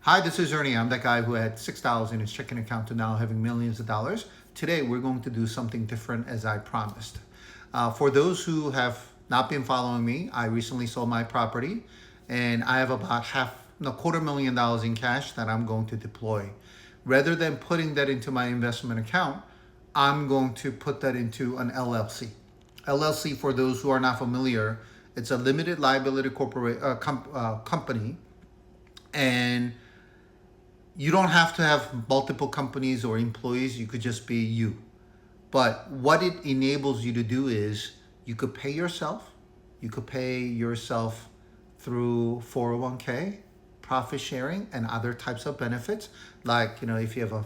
Hi, this is Ernie. I'm that guy who had $6 in his checking account to now having millions of dollars. Today, we're going to do something different as I promised. For those who have not been following me, I recently sold my property and I have about $250,000 in cash that I'm going to deploy. Rather than putting that into my investment account, I'm going to put that into an LLC. LLC, for those who are not familiar, it's a limited liability company, and you don't have to have multiple companies or employees. You could just be you. But what it enables you to do is you could pay yourself. You could pay yourself through 401k, profit sharing, and other types of benefits. Like, if you have a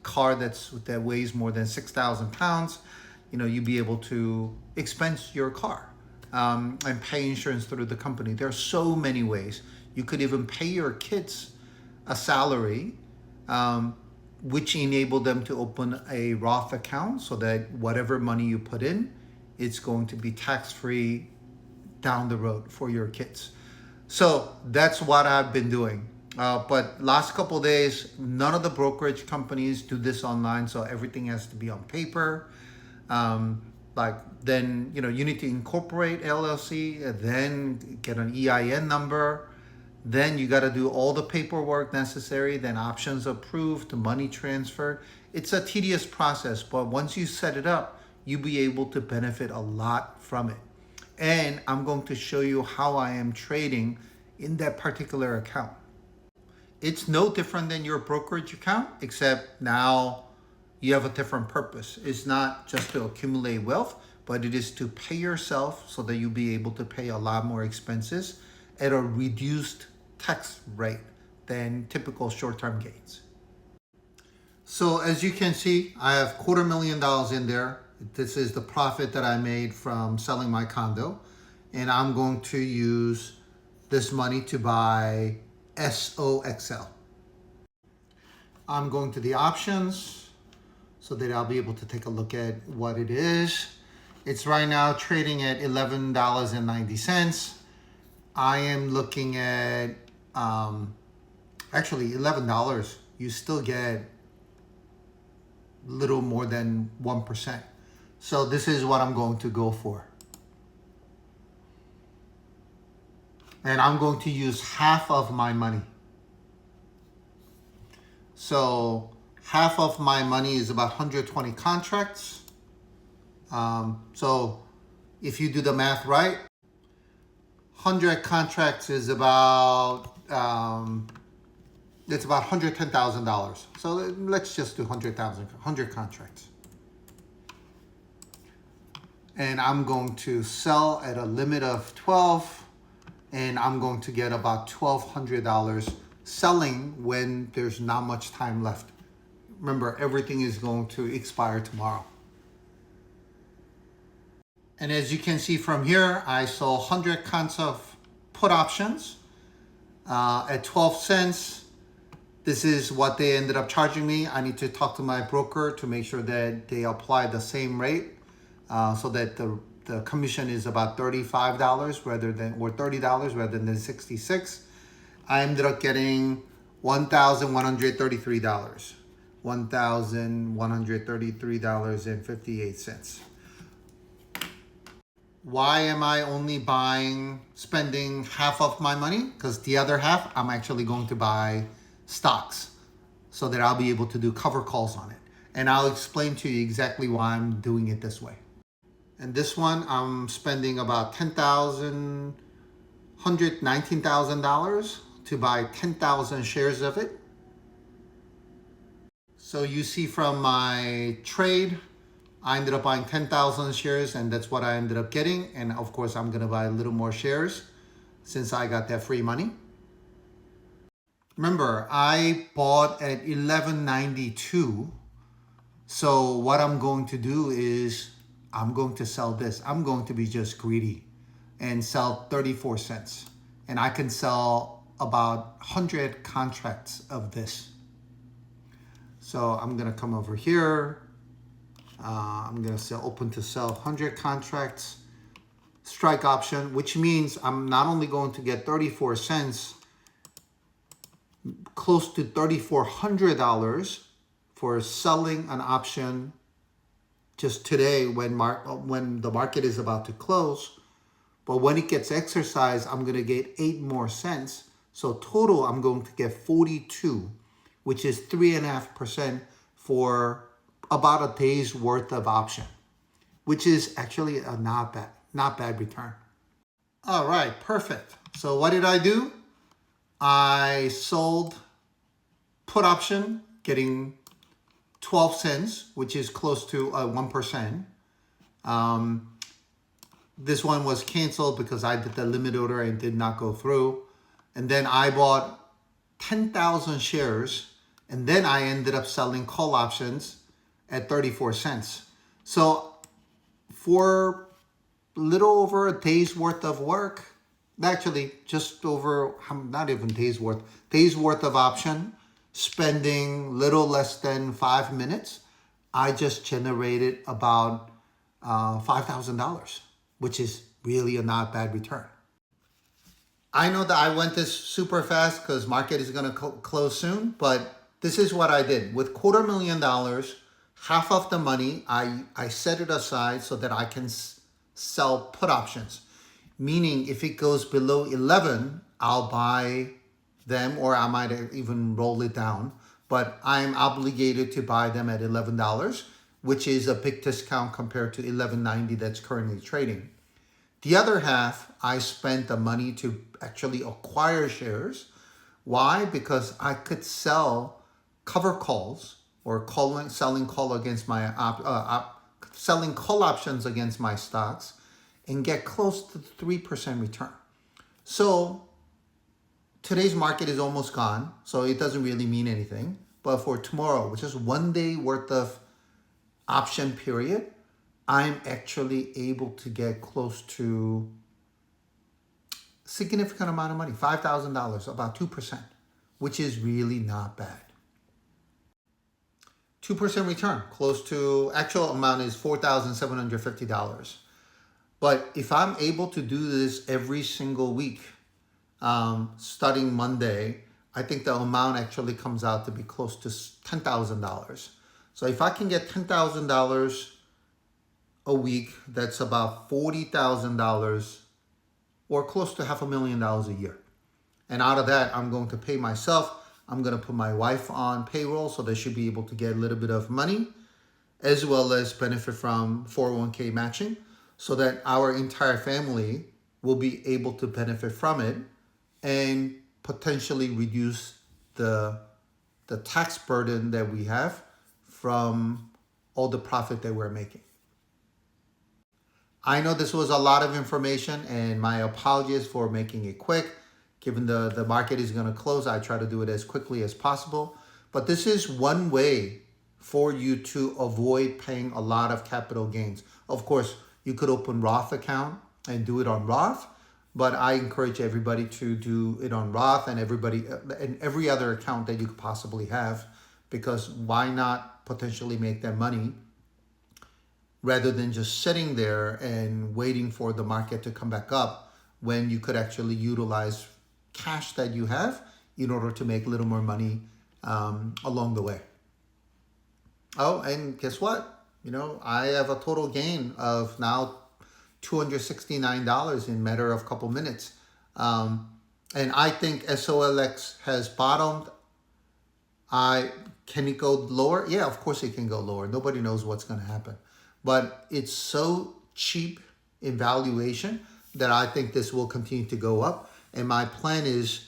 car that weighs more than 6,000 pounds, you'd be able to expense your car and pay insurance through the company. There are so many ways. You could even pay your kids a salary, which enable them to open a Roth account so that whatever money you put in, it's going to be tax-free down the road for your kids. So that's what I've been doing. But last couple of days, none of the brokerage companies do this online, so everything has to be on paper. Then you need to incorporate LLC, then get an EIN number. Then you got to do all the paperwork necessary, then options approved, money transfer. It's a tedious process, but once you set it up, you'll be able to benefit a lot from it. And I'm going to show you how I am trading in that particular account. It's no different than your brokerage account, except now you have a different purpose. It's not just to accumulate wealth, but it is to pay yourself so that you'll be able to pay a lot more expenses at a reduced tax rate than typical short-term gains. So as you can see, I have $250,000 in there. This is the profit that I made from selling my condo. And I'm going to use this money to buy SOXL. I'm going to the options so that I'll be able to take a look at what it is. It's right now trading at $11.90. I am looking at actually $11. You still get little more than 1%. So this is what I'm going to go for. And I'm going to use half of my money. So half of my money is about 120 contracts. So if you do the math right, 100 contracts is about it's about $110,000. So let's just do 100 contracts. And I'm going to sell at a limit of 12, and I'm going to get about $1,200 selling when there's not much time left. Remember, everything is going to expire tomorrow. And as you can see from here, I sold 100 cons of put options at 12 cents. This is what they ended up charging me. I need to talk to my broker to make sure that they apply the same rate so that the commission is about $35 or $30 rather than 66. I ended up getting $1,133. $1,133.58. Why am I only spending half of my money? Because the other half, I'm actually going to buy stocks so that I'll be able to do cover calls on it. And I'll explain to you exactly why I'm doing it this way. And this one, I'm spending about $19,000 to buy 10,000 shares of it. So you see from my trade, I ended up buying 10,000 shares, and that's what I ended up getting. And of course, I'm gonna buy a little more shares since I got that free money. Remember, I bought at $11.92. So what I'm going to do is I'm going to sell this. I'm going to be just greedy and sell 34 cents. And I can sell about 100 contracts of this. So I'm gonna come over here. I'm gonna open to sell 100 contracts, strike option, which means I'm not only going to get 34 cents close to $3,400 for selling an option just today when the market is about to close. But when it gets exercised, I'm going to get 8 more cents. So total, I'm going to get 42, which is 3.5% for about a day's worth of option, which is actually a not bad return. All right, perfect. So what did I do? I sold put option, getting 12 cents, which is close to 1%. This one was canceled because I did the limit order and did not go through. And then I bought 10,000 shares, and then I ended up selling call options at 34 cents. So for a little over a day's worth of work, actually just over, not even days worth of option, spending little less than 5 minutes, I just generated about $5,000, which is really a not bad return. I know that I went this super fast because market is going to close soon, but this is what I did. With $250,000, half of the money, I set it aside so that I can sell put options. Meaning if it goes below 11, I'll buy them, or I might even roll it down. But I'm obligated to buy them at $11, which is a big discount compared to $11.90 that's currently trading. The other half, I spent the money to actually acquire shares. Why? Because I could sell cover calls or selling call options against my stocks and get close to 3% return. So today's market is almost gone, so it doesn't really mean anything. But for tomorrow, which is 1 day worth of option period, I'm actually able to get close to significant amount of money, $5,000, about 2%, which is really not bad. 2% return, close to, actual amount is $4,750. But if I'm able to do this every single week, starting Monday, I think the amount actually comes out to be close to $10,000. So if I can get $10,000 a week, that's about $40,000 or close to $500,000 a year. And out of that, I'm going to pay myself. I'm going to put my wife on payroll, so they should be able to get a little bit of money, as well as benefit from 401k matching, so that our entire family will be able to benefit from it and potentially reduce the tax burden that we have from all the profit that we're making. I know this was a lot of information, and my apologies for making it quick. Given the market is going to close, I try to do it as quickly as possible. But this is one way for you to avoid paying a lot of capital gains. Of course, you could open Roth account and do it on Roth, but I encourage everybody to do it on Roth and every other account that you could possibly have, because why not potentially make that money rather than just sitting there and waiting for the market to come back up, when you could actually utilize cash that you have in order to make a little more money along the way. Oh, and guess what? I have a total gain of now $269 in a matter of a couple minutes. And I think SOLX has bottomed. Can it go lower? Yeah, of course it can go lower. Nobody knows what's going to happen. But it's so cheap in valuation that I think this will continue to go up. And my plan is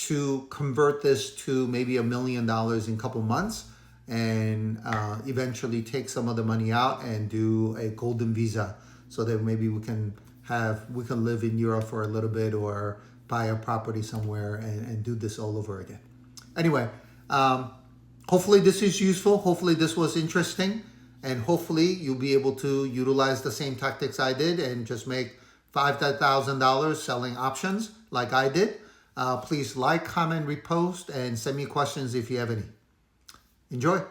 to convert this to maybe $1 million in a couple months, and eventually take some of the money out and do a golden visa, so that maybe we can live in Europe for a little bit, or buy a property somewhere and do this all over again. Anyway, hopefully this is useful. Hopefully this was interesting. And hopefully you'll be able to utilize the same tactics I did and just make $5,000 selling options like I did. Please like, comment, repost, and send me questions if you have any. Enjoy.